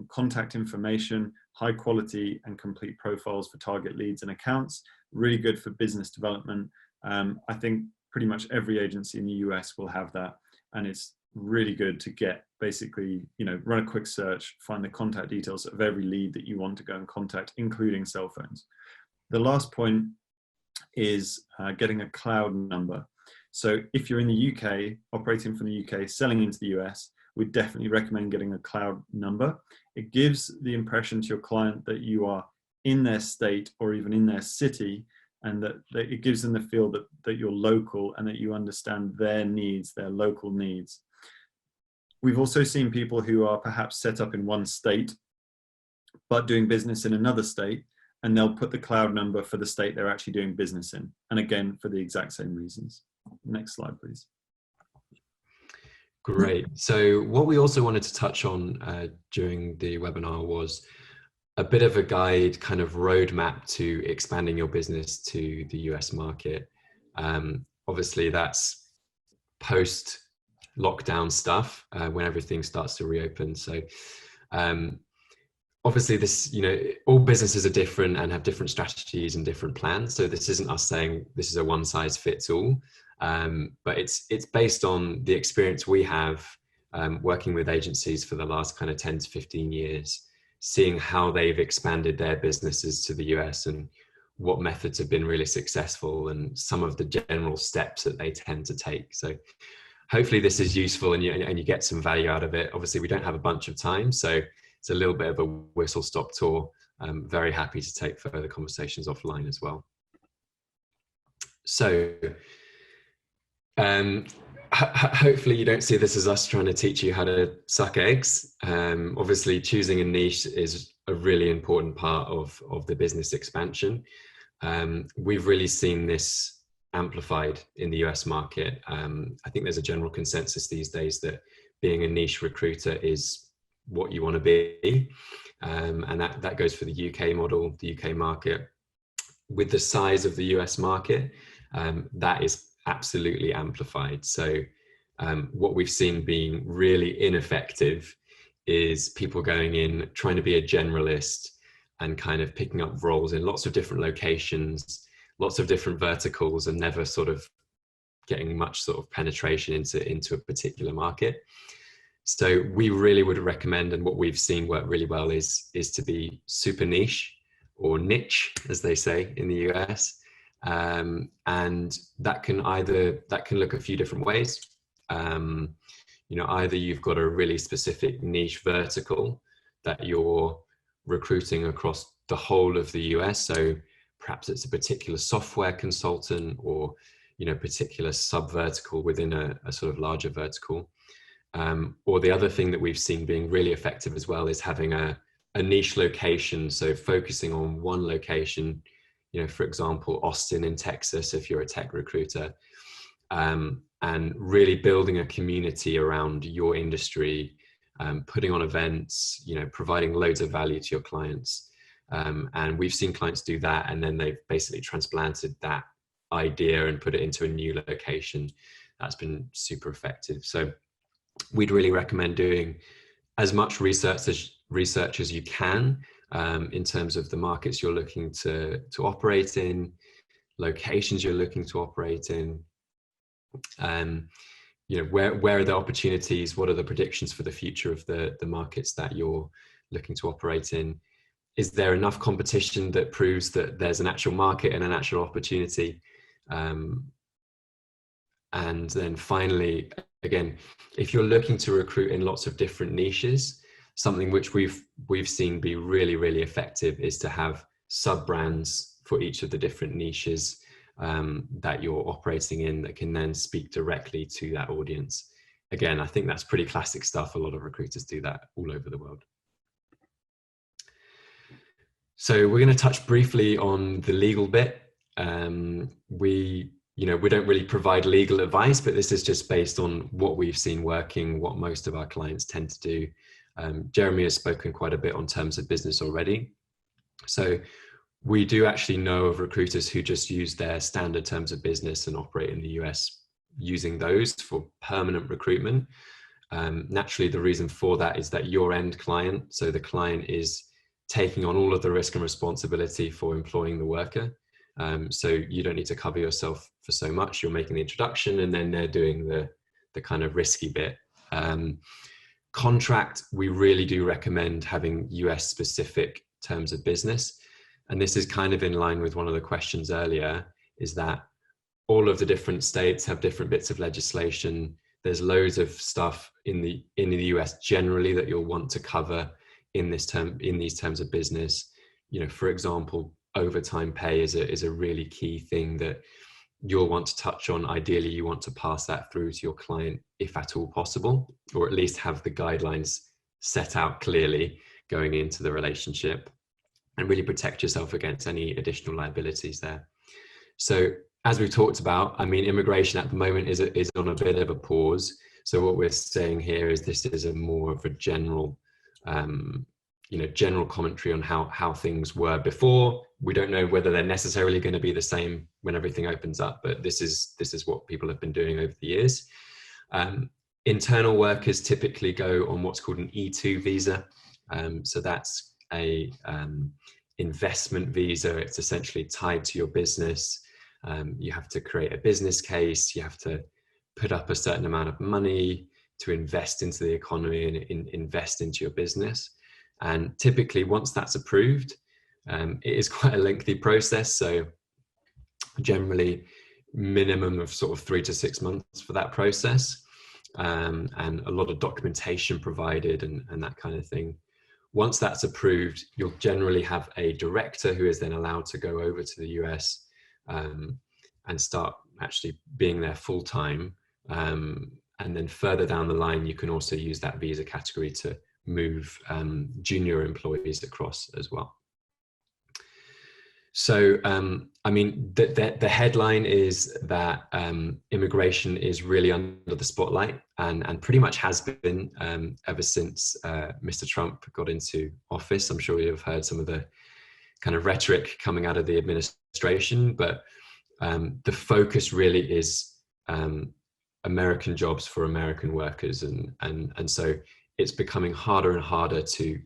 contact information, high quality and complete profiles for target leads and accounts. Really good for business development. I think pretty much every agency in the US will have that, and it's really good to get basically, run a quick search, find the contact details of every lead that you want to go and contact, including cell phones. The last point is getting a cloud number. So if you're in the UK, operating from the UK, selling into the US, we definitely recommend getting a cloud number. It gives the impression to your client that you are in their state or even in their city, and that it gives them the feel that you're local and that you understand their needs, their local needs. We've also seen people who are perhaps set up in one state, but doing business in another state, and they'll put the cloud number for the state they're actually doing business in. And again, for the exact same reasons. Next slide, please. Great. So what we also wanted to touch on during the webinar was a bit of a guide, kind of roadmap to expanding your business to the US market. Obviously, that's post lockdown stuff when everything starts to reopen. So obviously this, all businesses are different and have different strategies and different plans. So this isn't us saying this is a one size fits all, but it's based on the experience we have working with agencies for the last kind of 10 to 15 years, seeing how they've expanded their businesses to the US and what methods have been really successful and some of the general steps that they tend to take. So hopefully this is useful and you get some value out of it. Obviously we don't have a bunch of time, so it's a little bit of a whistle stop tour. I'm very happy to take further conversations offline as well. So hopefully you don't see this as us trying to teach you how to suck eggs. Obviously, choosing a niche is a really important part of the business expansion. We've really seen this amplified in the US market. I think there's a general consensus these days that being a niche recruiter is what you want to be. And that goes for the UK model, the UK market. With the size of the US market, that is absolutely amplified. So what we've seen being really ineffective is people going in, trying to be a generalist and kind of picking up roles in lots of different locations, lots of different verticals, and never sort of getting much sort of penetration into a particular market. So we really would recommend, and what we've seen work really well is to be super niche, or niche, as they say in the US. And that can look a few different ways. Either you've got a really specific niche vertical that you're recruiting across the whole of the US. So perhaps it's a particular software consultant, or, particular sub vertical within a sort of larger vertical. Or the other thing that we've seen being really effective as well is having a niche location. So focusing on one location, for example, Austin in Texas, if you're a tech recruiter, and really building a community around your industry, putting on events, providing loads of value to your clients. And we've seen clients do that, and then they've basically transplanted that idea and put it into a new location. That's been super effective. So we'd really recommend doing as much research as you can, in terms of the markets you're looking to operate in, locations you're looking to operate in. Where are the opportunities? What are the predictions for the future of the markets that you're looking to operate in? Is there enough competition that proves that there's an actual market and an actual opportunity? And then finally, again, if you're looking to recruit in lots of different niches, something which we've seen be really, really effective is to have sub-brands for each of the different niches that you're operating in, that can then speak directly to that audience. Again, I think that's pretty classic stuff. A lot of recruiters do that all over the world. So we're going to touch briefly on the legal bit. We don't really provide legal advice, but this is just based on what we've seen working, what most of our clients tend to do. Jeremy has spoken quite a bit on terms of business already. So we do actually know of recruiters who just use their standard terms of business and operate in the US using those for permanent recruitment. Naturally, the reason for that is that your end client, so the client is taking on all of the risk and responsibility for employing the worker. So you don't need to cover yourself for so much. You're making the introduction, and then they're doing the kind of risky bit. Contract, we really do recommend having US specific terms of business. And this is kind of in line with one of the questions earlier, is that all of the different states have different bits of legislation. There's loads of stuff in the US generally that you'll want to cover in these terms of business. For example, overtime pay is a really key thing that you'll want to touch on. Ideally, you want to pass that through to your client if at all possible, or at least have the guidelines set out clearly going into the relationship, and really protect yourself against any additional liabilities there. So as we've talked about, immigration at the moment is on a bit of a pause. So what we're saying here is this is a more of a general general commentary on how things were before. We don't know whether they're necessarily going to be the same when everything opens up, but this is what people have been doing over the years. Internal workers typically go on what's called an E2 visa. So that's a investment visa. It's essentially tied to your business. You have to create a business case. You have to put up a certain amount of money to invest into the economy and invest into your business. And typically, once that's approved, it is quite a lengthy process. So generally, minimum of sort of 3 to 6 months for that process, and a lot of documentation provided and that kind of thing. Once that's approved, you'll generally have a director who is then allowed to go over to the US and start actually being there full time And then further down the line, you can also use that visa category to move junior employees across as well. So, I mean, the headline is that immigration is really under the spotlight, and pretty much has been ever since Mr. Trump got into office. I'm sure you've heard some of the kind of rhetoric coming out of the administration, but the focus really is American jobs for American workers, and so it's becoming harder and harder to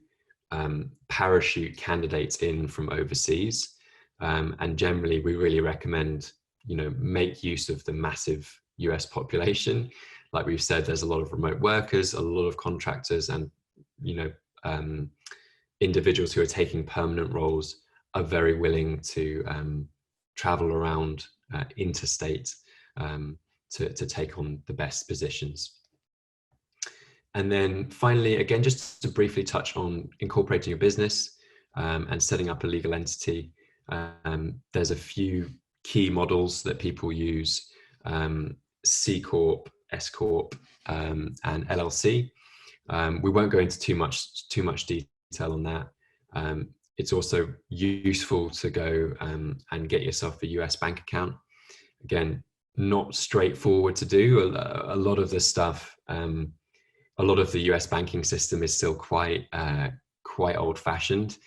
parachute candidates in from overseas. And generally, we really recommend, make use of the massive US population. Like we've said, there's a lot of remote workers, a lot of contractors, and, individuals who are taking permanent roles are very willing to travel around interstate to take on the best positions. And then finally, again, just to briefly touch on incorporating your business and setting up a legal entity. There's a few key models that people use: C Corp, S Corp, and LLC. We won't go into too much detail on that. It's also useful to go and get yourself a US bank account. Again, not straightforward to do. A lot of the stuff, a lot of the US banking system is still quite old-fashioned.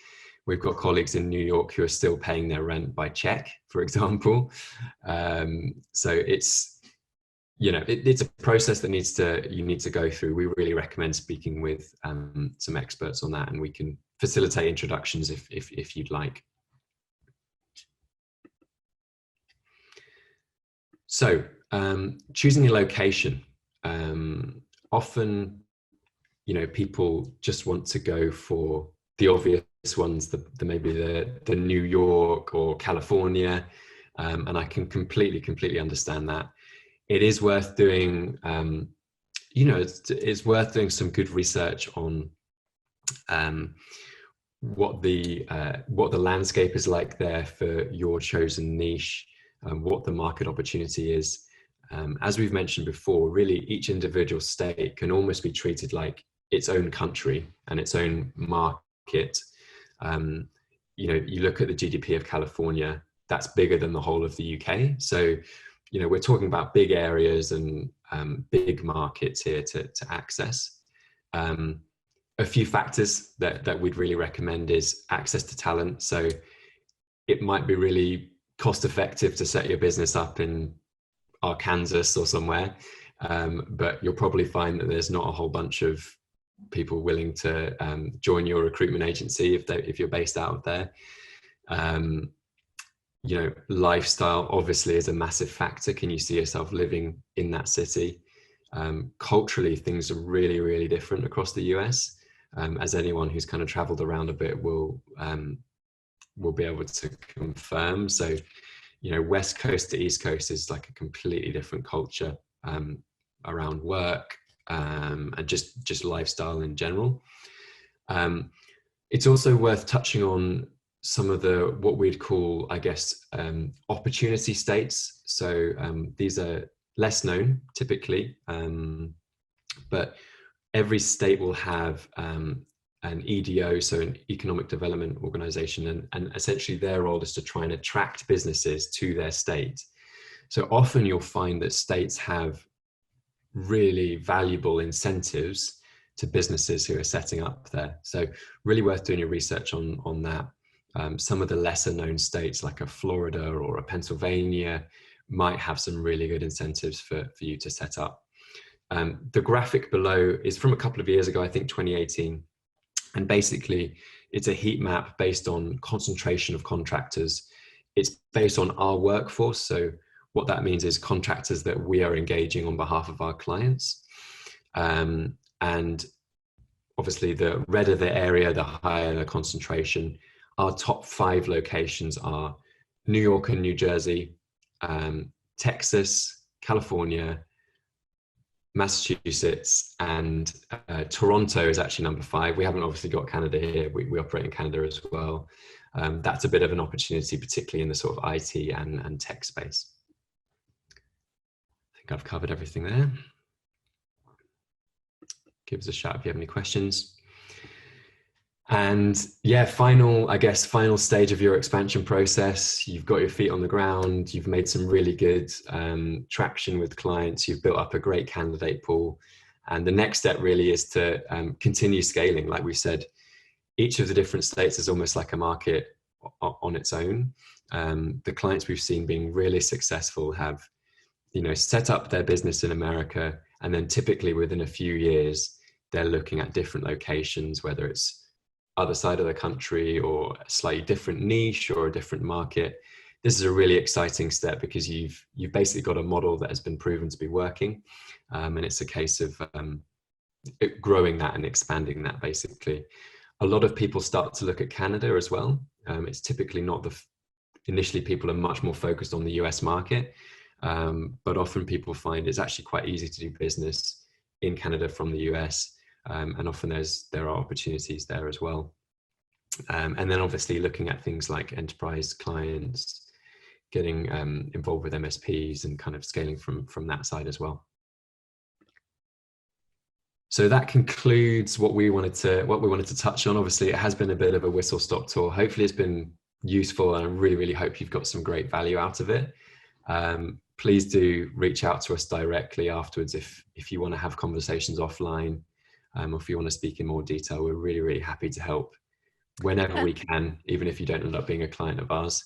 We've got colleagues in New York who are still paying their rent by check, for example. So it's, it's a process that you need to go through. We really recommend speaking with some experts on that, and we can facilitate introductions if you'd like. So choosing a location. Often, people just want to go for the obvious ones, maybe the New York or California, and I can completely understand that. It is worth doing, it's worth doing some good research on what the landscape is like there for your chosen niche, what the market opportunity is. As we've mentioned before, really each individual state can almost be treated like its own country and its own market. You look at the GDP of California, that's bigger than the whole of the UK. So, we're talking about big areas and big markets here to access. A few factors that we'd really recommend is access to talent. So it might be really cost effective to set your business up in Arkansas or somewhere, but you'll probably find that there's not a whole bunch of people willing to join your recruitment agency if you're based out of there. Lifestyle obviously is a massive factor. Can you see yourself living in that city? Culturally, things are really different across the US, as anyone who's kind of traveled around a bit will be able to confirm. So, West Coast to East Coast is like a completely different culture around work and just lifestyle in general. It's also worth touching on some of what we'd call, I guess, opportunity states. So these are less known typically, but every state will have an EDO, so an economic development organization, and essentially their role is to try and attract businesses to their state. So often you'll find that states have really valuable incentives to businesses who are setting up there. So really worth doing your research on that. Some of the lesser known states like a Florida or a Pennsylvania might have some really good incentives for you to set up. The graphic below is from a couple of years ago, I think 2018. And basically it's a heat map based on concentration of contractors. It's based on our workforce. So what that means is contractors that we are engaging on behalf of our clients. And obviously the redder the area, the higher the concentration. Our top 5 locations are New York and New Jersey, Texas, California, Massachusetts, and Toronto is actually number 5. We haven't obviously got Canada here. We operate in Canada as well. That's a bit of an opportunity, particularly in the sort of IT and tech space. think I've covered everything there. Give us a shout if you have any questions. And yeah, I guess final stage of your expansion process. You've got your feet on the ground. You've made some really good traction with clients. You've built up a great candidate pool. And the next step really is to continue scaling. Like we said, each of the different states is almost like a market on its own. The clients we've seen being really successful have, set up their business in America, and then typically within a few years, they're looking at different locations, whether it's other side of the country or a slightly different niche or a different market. This is a really exciting step because you've basically got a model that has been proven to be working, and it's a case of growing that and expanding that. Basically, a lot of people start to look at Canada as well. It's typically not initially people are much more focused on the US market, but often people find it's actually quite easy to do business in Canada from the US. And often there are opportunities there as well. And then obviously looking at things like enterprise clients, getting involved with MSPs and kind of scaling from that side as well. So that concludes what we wanted to touch on. Obviously, it has been a bit of a whistle-stop tour. Hopefully, it's been useful, and I really, really hope you've got some great value out of it. Please do reach out to us directly afterwards if you want to have conversations offline. Or if you want to speak in more detail, we're really, really happy to help whenever we can, even if you don't end up being a client of ours.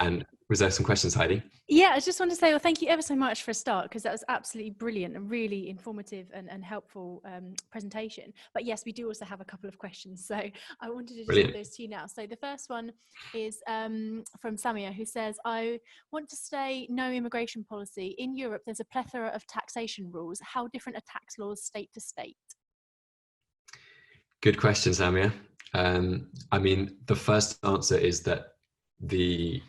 And was there some questions, Heidi? Yeah, I just want to say, well, thank you ever so much for a start, because that was absolutely brilliant and really informative and helpful presentation. But yes, we do also have a couple of questions. So I wanted to just give those to you now. So the first one is from Samia, who says, I want to say no immigration policy. In Europe, there's a plethora of taxation rules. How different are tax laws state to state? Good question, Samia. I mean, the first answer is that the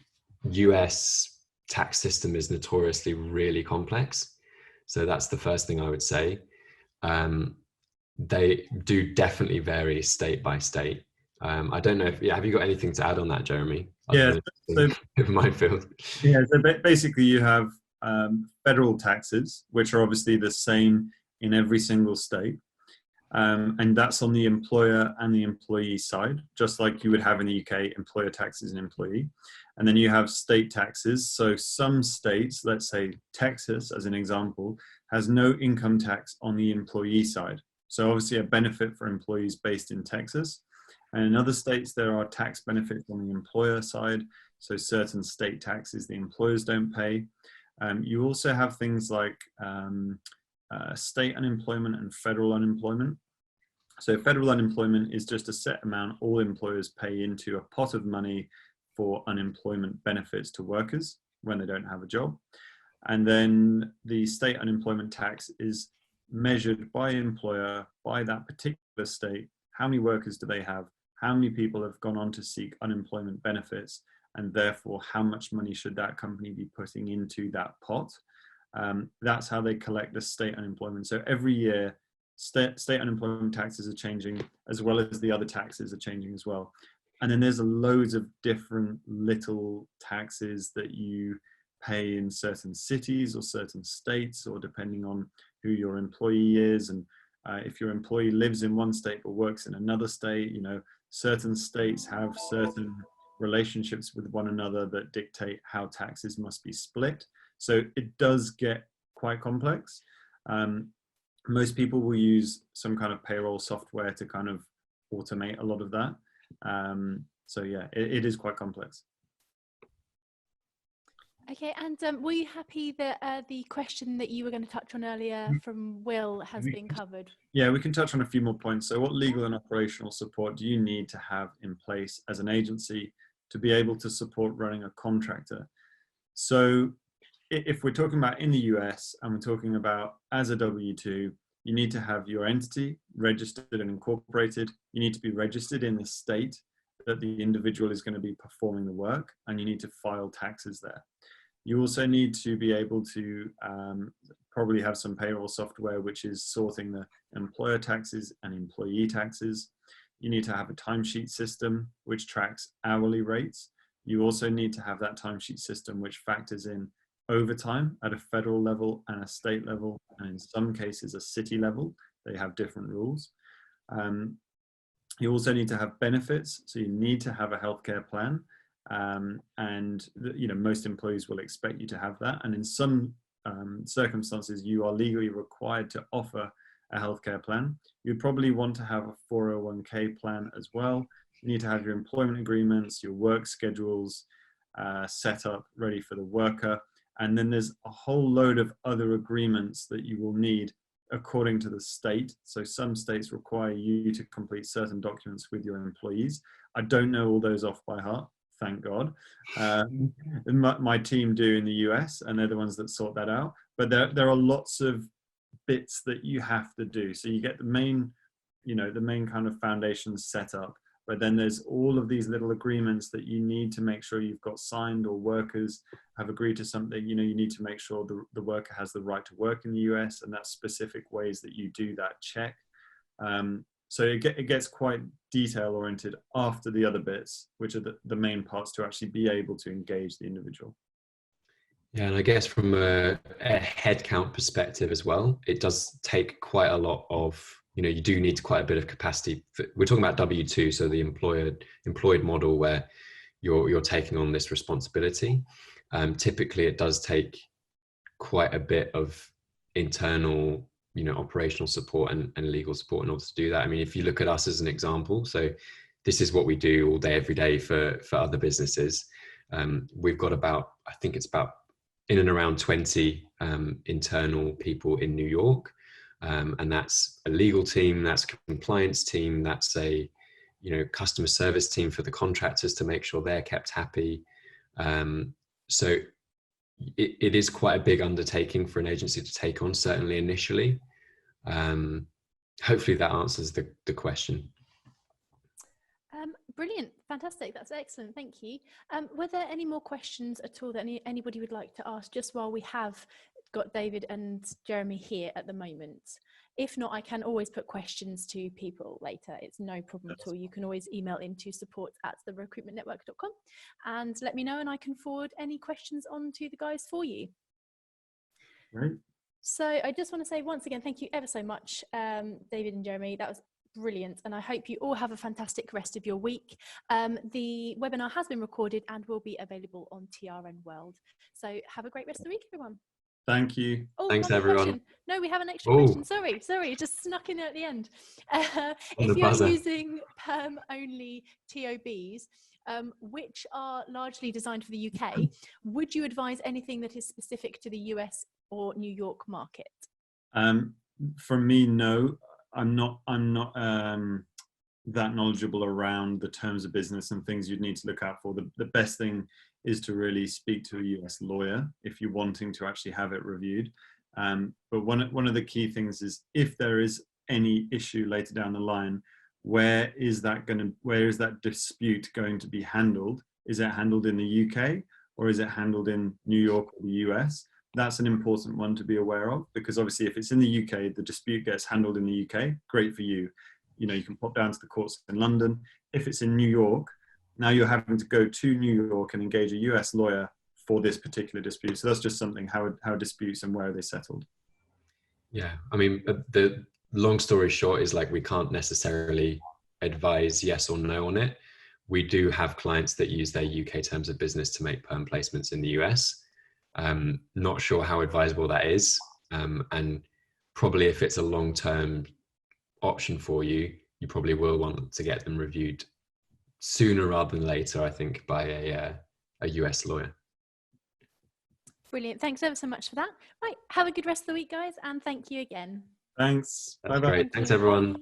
US tax system is notoriously really complex. So that's the first thing I would say. They do definitely vary state by state. I don't know have you got anything to add on that, Jeremy? Yeah, so minefield. Yeah, so basically you have federal taxes, which are obviously the same in every single state. And that's on the employer and the employee side, just like you would have in the UK, employer taxes and employee. And then you have state taxes. So some states, let's say Texas as an example, has no income tax on the employee side. So obviously a benefit for employees based in Texas. And in other states, there are tax benefits on the employer side. So certain state taxes the employers don't pay. You also have things like state unemployment and federal unemployment. So federal unemployment is just a set amount all employers pay into a pot of money for unemployment benefits to workers when they don't have a job. And then the state unemployment tax is measured by employer, by that particular state. How many workers do they have? How many people have gone on to seek unemployment benefits? And therefore, how much money should that company be putting into that pot? That's how they collect the state unemployment. So every year, state unemployment taxes are changing, as well as the other taxes are changing as well. And then there's loads of different little taxes that you pay in certain cities or certain states, or depending on who your employee is. And if your employee lives in one state but works in another state, certain states have certain relationships with one another that dictate how taxes must be split. So it does get quite complex. Most people will use some kind of payroll software to kind of automate a lot of that. So yeah, it is quite complex. Okay, and were you happy that the question that you were going to touch on earlier from Will has been covered? Yeah, we can touch on a few more points. So what legal and operational support do you need to have in place as an agency to be able to support running a contractor? So if we're talking about in the US and we're talking about as a W-2, you need to have your entity registered and incorporated. You need to be registered in the state that the individual is going to be performing the work, and you need to file taxes there. You also need to be able to probably have some payroll software which is sorting the employer taxes and employee taxes. You need to have a timesheet system which tracks hourly rates. You also need to have that timesheet system which factors in overtime at a federal level and a state level, and in some cases a city level. They have different rules. You also need to have benefits, so you need to have a healthcare plan, and most employees will expect you to have that. And in some circumstances, you are legally required to offer a healthcare plan. You'd probably want to have a 401k plan as well. You need to have your employment agreements, your work schedules set up, ready for the worker. And then there's a whole load of other agreements that you will need according to the state. So some states require you to complete certain documents with your employees. I don't know all those off by heart, thank God. My team do in the US, and they're the ones that sort that out. But there are lots of bits that you have to do. So you get the main kind of foundations set up, but then there's all of these little agreements that you need to make sure you've got signed, or workers have agreed to something. You need to make sure the worker has the right to work in the US, and that's specific ways that you do that check. So it gets quite detail oriented after the other bits, which are the main parts to actually be able to engage the individual. Yeah, and I guess from a headcount perspective as well, it does take quite a lot of, you do need quite a bit of capacity. We're talking about W-2, so the employed model where you're taking on this responsibility. Typically, it does take quite a bit of internal, operational support and legal support in order to do that. I mean, if you look at us as an example, so this is what we do all day, every day for other businesses. We've got about in and around 20 internal people in New York. And that's a legal team, that's a compliance team, that's a customer service team for the contractors to make sure they're kept happy. So it is quite a big undertaking for an agency to take on, certainly initially. Hopefully that answers the question. Brilliant, fantastic, that's excellent, thank you. Were there any more questions at all that anybody would like to ask, just while we have got David and Jeremy here at the moment? If not, I can always put questions to people later. It's no problem at all. You can always email into support@therecruitmentnetwork.com and let me know, and I can forward any questions on to the guys for you. Right. So I just want to say once again, thank you ever so much, David and Jeremy. That was brilliant, and I hope you all have a fantastic rest of your week. The webinar has been recorded and will be available on TRN World. So have a great rest of the week, everyone. Thank you. Oh, thanks everyone. Question. No, we have an extra question. Sorry, it just snuck in at the end. If you're using perm only TOBs, which are largely designed for the UK, would you advise anything that is specific to the US or New York market? For me, no. I'm not that knowledgeable around the terms of business and things you'd need to look out for. The best thing is to really speak to a US lawyer if you're wanting to actually have it reviewed. But one of the key things is, if there is any issue later down the line, where is that dispute going to be handled? Is it handled in the UK, or is it handled in New York or the US? That's an important one to be aware of, because obviously if it's in the UK, the dispute gets handled in the UK, great for you. You can pop down to the courts in London. If it's in New York, now you're having to go to New York and engage a US lawyer for this particular dispute. So that's just something, how disputes and where are they settled? Yeah, I mean, the long story short is, like, we can't necessarily advise yes or no on it. We do have clients that use their UK terms of business to make perm placements in the US. Not sure how advisable that is. And probably if it's a long-term option for you, you probably will want to get them reviewed sooner rather than later, I think, by a US lawyer. Brilliant. Thanks ever so much for that. Right. Have a good rest of the week, guys. And thank you again. Thanks. Bye-bye. Thanks, everyone. Bye.